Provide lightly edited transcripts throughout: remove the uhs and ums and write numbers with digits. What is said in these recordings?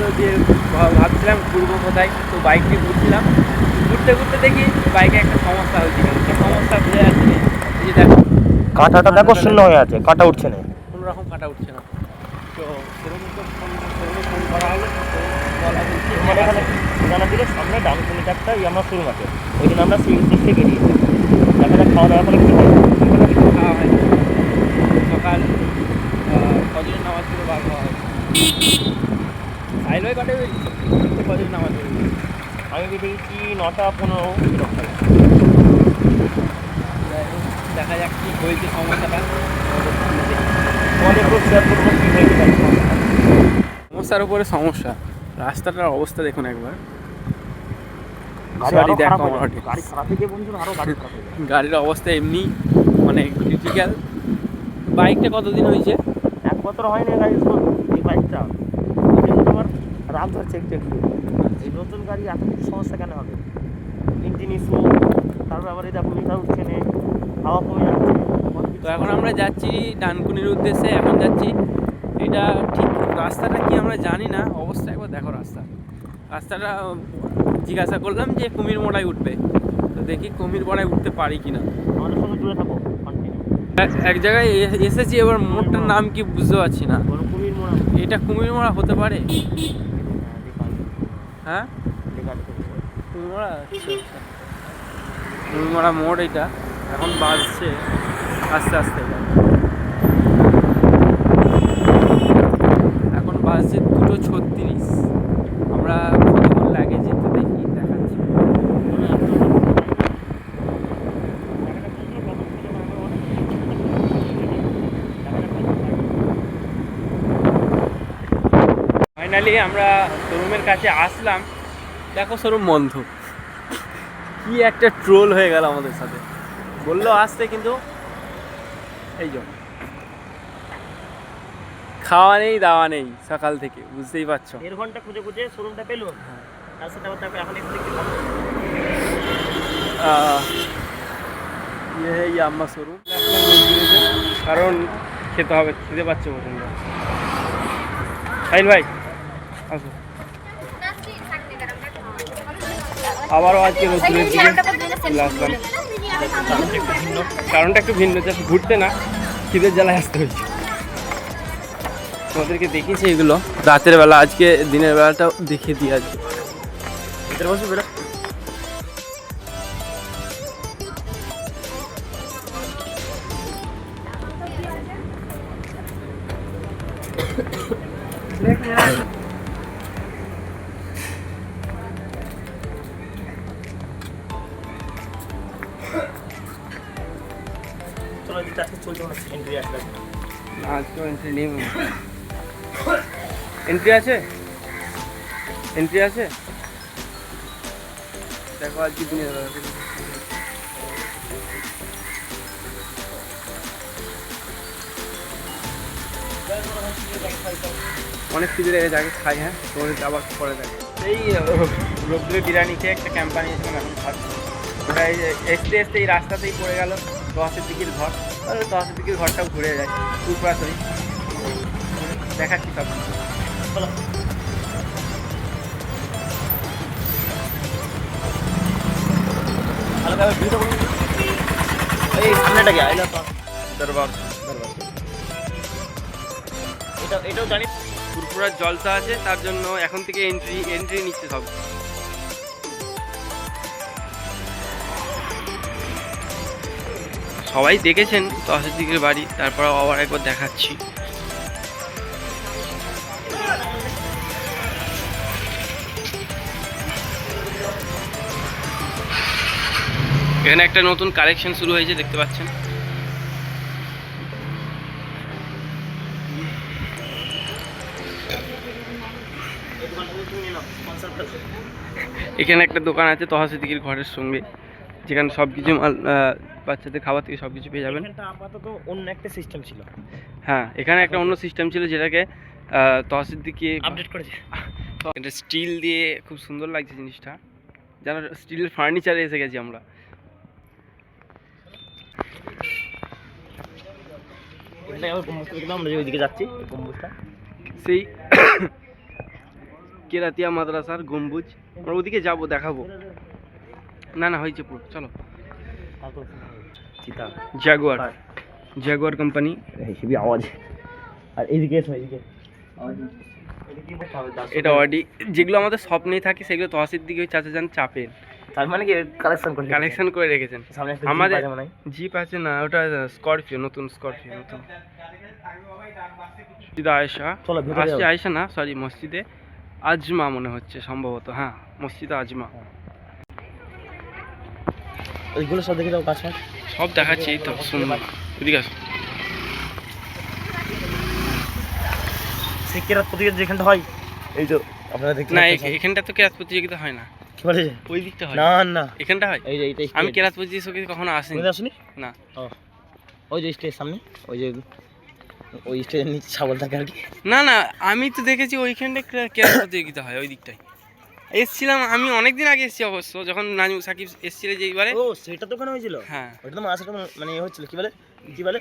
তো দিয়ে ভাবছিলাম ঘুরবো কোথায়, তো বাইক নিয়ে ঘুরছিলাম, ঘুরতে ঘুরতে দেখি বাইকে একটা সমস্যা হয়েছে, একটা সমস্যা বোঝা যাচ্ছে না। এই যে দেখো কাঁটাটা দেখো শূন্য হয়ে আছে, কাঁটা উঠছে না, কোনো রকম কাটা উঠছে না। তো সেরকম তো ফোন করা হলো, বলা বলছি আমাদের এখানে ঠিকানা দিলে সামনে ডানকুনি একটা আমরা শোরুম আছে, ওই জন্য আমরা সেই উদ্দেশ্যে বেরিয়েছি। দেখা যাক খাওয়া দাওয়া করে কি হয়। খাওয়া হয় সকাল ফজরের নামাজ করে বার হওয়া হয়। সাইল ভাই কটায় বেরিয়েছে? ফজরের নামাজ বেরিয়েছে। আমি বেরিয়েছি 9:15 এরকম টাইমে। দেখা যাক কি হয়েছে সমস্যাটা। তোমাদের একটু শেয়ার করবো কী হয়েছে গাড়ির সমস্যা। সমস্যার উপরে সমস্যা, রাস্তাটার অবস্থা দেখুন একবার। গাড়ি সরি আরও দেখো খারাপ হয়ে আমার যাবে, গাড়ি খারাপ থেকে বন্ধুরা আরও গাড়ি খারাপ হয়ে যাবে। গাড়ির অবস্থা এমনি মানে ক্রিটিক্যাল। বাইকটা কতদিন হয়েছে? 1 বছর হয়নি গাড়ি এই বাইকটা, ওই জন্য তোমার রাত ধরছে একটু একটু। এই নতুন গাড়ি এত কিছু সমস্যা কেন হবে? ইঞ্জিন ইস্যু, তারপর আবার এই দেখো মিটার উঠছে না, হাওয়া কমে যাচ্ছে। তো এখন আমরা যাচ্ছি ডানকুনির উদ্দেশ্যে, এখন যাচ্ছি। এটা ঠিক রাস্তাটা কি আমরা জানি না, অবস্থা একবার দেখো রাস্তাটা জিজ্ঞাসা করলাম যে কুমির মোড়ায় উঠবে, তো দেখি কুমির মোড়ায় উঠতে পারি কি না। আমাদের সঙ্গে জুড়ে থাকো কন্টিনিউ। এক জায়গায় এসেছি, এবার মোড়টার নাম কি বুঝতে পারছি না। কুমির মোড়া, এটা কুমির মোড়া হতে পারে? হ্যাঁ কুমির মোড়া, আচ্ছা আচ্ছা, কুমির মোড়া মোড় এটা। এখন বাজছে আস্তে আস্তে, এখন বাজছে 2:36। আমরা কতক্ষণ লাগে যেতে দেখি, দেখাচ্ছি। ফাইনালি আমরা শোরুমের কাছে আসলাম, দেখো শোরুম বন্ধ। কি একটা ট্রোল হয়ে গেল আমাদের সাথে, বললো আসতে কিন্তু এই জন্য খাওয়া নেই দাওয়া নেই সকাল থেকে, বুঝতেই পারছো। 1.5 ঘন্টা খুঁজে খুঁজে শোরুমটা পেলাম, তার সাথে আবার তারপরে এখন একটু দেখতে পাবো। ये है ये আম্মা শোরুম, কারণ খেতে হবে, খেতে পাচ্ছে প্রচন্ড। সাইল ভাই আসো, আবারও আজকে রোদ্দুরের দিকে চলে আসলাম। কারণটা একটু ভিন্ন, জাস্ট ঘুরতে না, খিদের জ্বালায় আসতে হয়েছে। তোমাদেরকে দেখিয়েছি এগুলো রাতের বেলা, আজকে দিনের বেলাটাও দেখিয়ে দিই। আজকে ভিতরে বসে বেরো। চলো দিতে আজকে চলছে মনে হচ্ছে এন্ট্রি আসবে। না আজকেও এন্ট্রি নেই। এন্ট্রি আছে, এন্ট্রি আছে, দেখো আজকে দিনের বেলা। অনেক কিছু লেগে যাকে খাই, হ্যাঁ তোমাদের আবার পরে দেখো। এই রোদ্দুরে বিরিয়ানি খেয়ে একটা ক্যাম্প বানিয়েছিলাম, এখন খাচ্ছি। ওটা এই আসতে আসতে এই রাস্তাতেই পড়ে গেল দশের দিকের ঘর, দশের দিকের ঘরটাও ঘুরে যায় সরাসরি দেখাচ্ছি সব কিছু। এই সামনেটা কি আইলা দরবার এটাও জানি। পুরপুরার জলসা আছে, তার জন্য এখন থেকে এন্ট্রি নিচ্ছে সব। সবাই দেখেছেন দশের দিকের বাড়ি, তারপর আবার একবার দেখাচ্ছি। এখানে একটা নতুন কালেকশন শুরু হয়েছে, দেখতে পাচ্ছেন। এখানে একটা দোকান আছে তহাসিদ্দিকির ঘরের সঙ্গে, যেখানে সব কিছু মাল, বাচ্চাদের খাবার থেকে সব কিছু পেয়ে যাবেন। আপাতত অন্য একটা সিস্টেম ছিল। হ্যাঁ এখানে একটা অন্য সিস্টেম ছিল, যেটাকে তহাসিদ্দিকি আপডেট করেছে। এটা স্টিল দিয়ে খুব সুন্দর লাগছে জিনিসটা, যেন স্টিলের ফার্নিচারে এসে গেছি আমরা। আমরা যে ওইদিকে যাচ্ছি গম্বুজটা, সেই কেরাতিয়া মাদ্রাসার গম্বুজ। আমরা ওদিকে যাবো, দেখাবো। না না হয়েছে পুরো, চলো। চিতা জাগুয়ার, জাগুয়ার কোম্পানি। হেভি আওয়াজ। আর এইদিকে এসো, এইদিকে এটা অডি। যেগুলো আমাদের স্বপ্নেই থাকে সেগুলো তহসিল দিকে ওই চাচা যান চাপেন, তার মানে কি কালেকশন করে কালেকশন করে রেখেছেন। সামনে একটা আমাদের জিপ আছে মনে হয়। জিপ আছে না, ওটা স্করপিও, নতুন স্করপিও নতুন। মসজিদে আয়েশা, চলো ভিতরে আসছে যাও। আয়েশা না, সরি মসজিদে আজমা মনে হচ্ছে সম্ভবত, হ্যাঁ মসজিদে আজমা। ওইগুলো সব দেখে দাও, কাজ মাছ সব দেখাচ্ছি, এই তো সুন্দর। এদিকে আসো। সিকিরাত প্রতিযোগিতা যেখানটা হয়, এই তো আপনারা দেখতে না পাচ্ছেন। এখানটা তো কেরাত প্রতিযোগিতা হয় না, কি বলে যে? ওই দিকটা হয়। না না, এখানটা হয়। এই যে এইটা আমি কেরাত প্রতিযোগিতা কখনো আসিনি। তুমি আসুনি? না। ও ওই যে স্টেজ সামনে, ওই যে ওই স্টেজের নিচে ছাগল থাকে আর কি। না না, আমি তো দেখেছি ওইখানটা কেরাত প্রতিযোগিতা হয় ওই দিকটায়। এসছিলাম আমি অনেকদিন আগে, এসেছি অবশ্য, যখন নাজু সাকিব এসেছিল যে এইবারে। ও সেটা তো ওখানে হয়েছিল। হ্যাঁ, ওটা তো মাসাটা মানে হচ্ছিল, কি বলে কি বলে,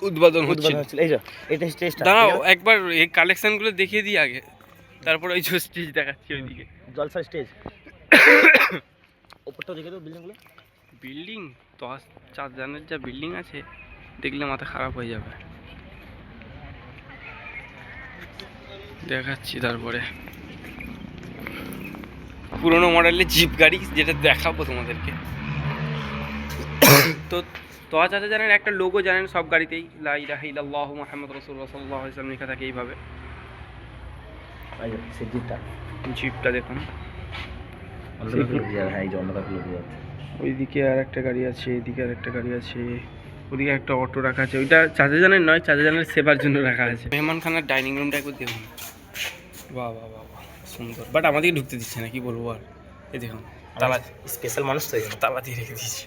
উদ্বোধন উদ্বোধন হচ্ছিল। হচ্ছিল। এই যে এটা স্টেজটা, দাঁড়াও একবার এই কালেকশনগুলো দেখিয়ে দিই আগে, তারপর ওই যে স্টেজ দেখাচ্ছি ওইদিকে। জলসার স্টেজ। ওপরটাও দেখে দাও বিল্ডিংগুলো। বিল্ডিং 10-4 জানের যা বিল্ডিং আছে, দেখলে মাথা খারাপ হয়ে যাবে। দেখাচ্ছি তারপরে পুরোনো মডেলের জিপ গাড়ি, যেটা দেখাবো তোমাদেরকে। তো তোয়া চাচা জানেন একটা লোগো জানেন সব গাড়িতেই, লা ইলাহা ইল্লাল্লাহু মুহাম্মাদুর রাসূলুল্লাহ সাল্লাল্লাহু আলাইহি ওয়াসাল্লাম লেখা থাকে এইভাবে। এই যে সেই জিপটা, জিপটা দেখুন। হ্যাঁ এই যে অন্যটা খুলে দিয়ে ওইদিকে আর একটা গাড়ি আছে, এদিকে আর একটা গাড়ি আছে, ওদিকে একটা অটো রাখা আছে। ওইটা চাচা জানেন নয়, চাচা জানের সেবার জন্য রাখা আছে। মেহমানখানার ডাইনিং রুমটা একবার দেখুন, বাহ বাহ বাহ বাহ, সুন্দর। বাট আমাদেরকে ঢুকতে দিচ্ছে না, কি বলবো আর। এই দেখুন তালা, স্পেশাল মানুষ তো, তালা দিয়ে রেখে দিয়েছে।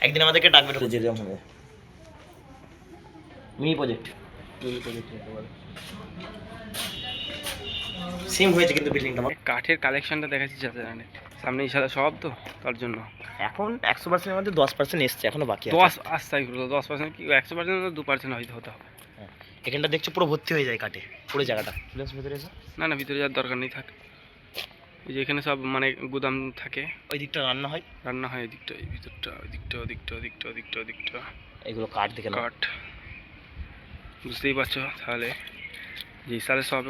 একদিন আমাদেরকে ডাকবে তো যেরকম হবে। মিনি প্রজেক্ট সেম হয়েছে কিন্তু বিল্ডিংটা কাঠের কালেকশনটা দেখাচ্ছি চাচা জানের সামনে, ইশারা সব তো তার জন্য। এখন 100%-এর মধ্যে 10% এসছে, এখনো বাকি আছে। 10 আস্তাই হলো 10% কি 100% 2% হয়তো হতে হবে। এখানটা দেখছো পুরো ভর্তি হয়ে যায় কাটে পুরো জায়গাটা। প্লাস ভিতরে এসো। না না, ভিতরে যাওয়ার দরকার নেই, থাক। এই যে এখানে সব মানে গুদাম থাকে, ওই দিকটা রান্না হয়, রান্না হয় এদিকটা, এই ভিতরটা, ওদিকটা ওদিকটা ওদিকটা ওদিকটা ওদিকটা এগুলো কাঠ দেখে না। কাঠ, বুঝতেই পারছো তাহলে যে সালে সব।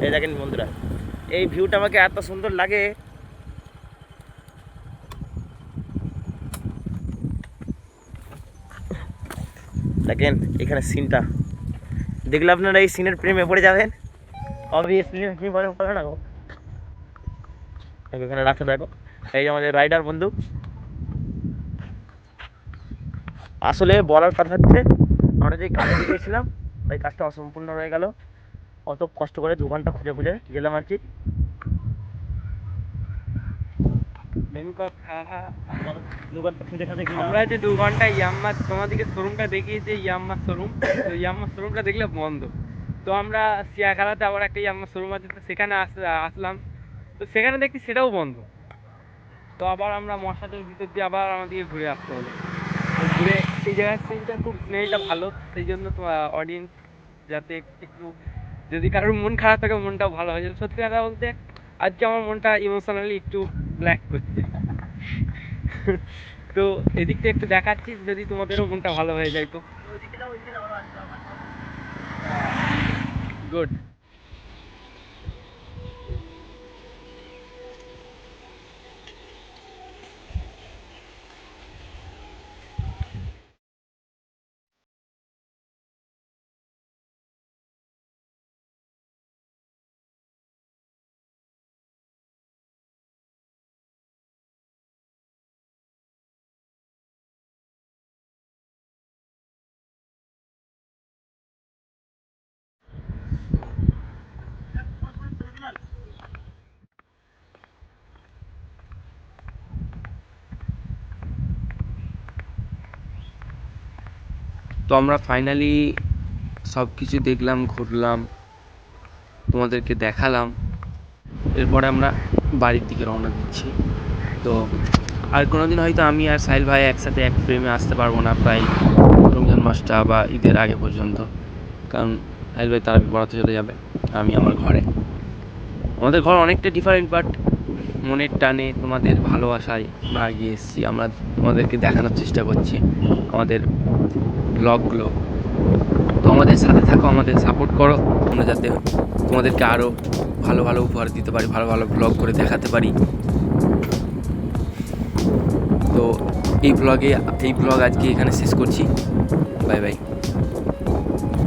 এই দেখেন বন্ধুরা, এই ভিউটা আমাকে এত সুন্দর লাগে। দেখেন এখানে সিনটা দেখলে আপনারা এই সিনের প্রেমে পড়ে যাবেন। অবভিয়াসলি প্রেমে পড়ে না গো। এখানে রাখতে দেখো, এই যে আমাদের রাইডার বন্ধু। আসলে বলার কথা হচ্ছে, আমরা যে কাজে গিয়েছিলাম ওই কাজটা অসম্পূর্ণ রয়ে গেল। অত কষ্ট করে 2 ঘন্টা খুঁজে খুঁজে গেলাম আর কি। আমরা যে 2 ঘন্টা ইয়াম্মা তোমাদেরকে শোরুমটা দেখিয়েছি, ইয়াম্মা শোরুম। তো ইয়াম্মা শোরুমটা দেখলে বন্ধ। তো আমরা সিয়াখালাতে আবার একটা ইয়াম্মা শোরুম আছে, তো সেখানে আসলাম। তো সেখানে দেখছি সেটাও বন্ধ। তো আবার আমরা মশাদের ভিতর দিয়ে আবার আমাদেরকে ঘুরে আসতে হলো। তো ঘুরে এই জায়গার সিনটা খুব স্মেলটা ভালো, সেই জন্য তো অডিয়েন্স যাতে একটু, যদি কারোর মন খারাপ থাকে মনটাও ভালো হয়ে যাবে। সত্যি কথা বলতে আজকে আমার মনটা ইমোশনালি একটু ব্ল্যাক করছে। তো এদিকটা একটু দেখাচ্ছি, যদি তোমাদেরও মনটা ভালো হয়ে যায় তো গুড। তো আমরা ফাইনালি সব কিছু দেখলাম, ঘুরলাম, তোমাদেরকে দেখালাম। এরপরে আমরা বাড়ির দিকে রওনা দিচ্ছি। তো আর কোনো দিন হয়তো আমি আর সাহিল ভাই একসাথে এক ফ্রেমে আসতে পারবো না, প্রায় রমজান মাসটা বা ঈদের আগে পর্যন্ত। কারণ সাহিল ভাই তারাপীঠ পড়াতে চলে যাবে, আমি আমার ঘরে। আমাদের ঘর অনেকটা ডিফারেন্ট, বাট মনের টানে তোমাদের ভালোবাসায় আমরা এগিয়ে এসেছি। আমরা তোমাদেরকে দেখানোর চেষ্টা করছি আমাদের ব্লগগুলো। তো আমাদের সাথে থাকো, আমাদের সাপোর্ট করো, আমরা যাতে তোমাদেরকে আরও ভালো ভালো উপহার দিতে পারি, ভালো ভালো ব্লগ করে দেখাতে পারি। তো এই ব্লগ আজকে এখানে শেষ করছি। Bye bye.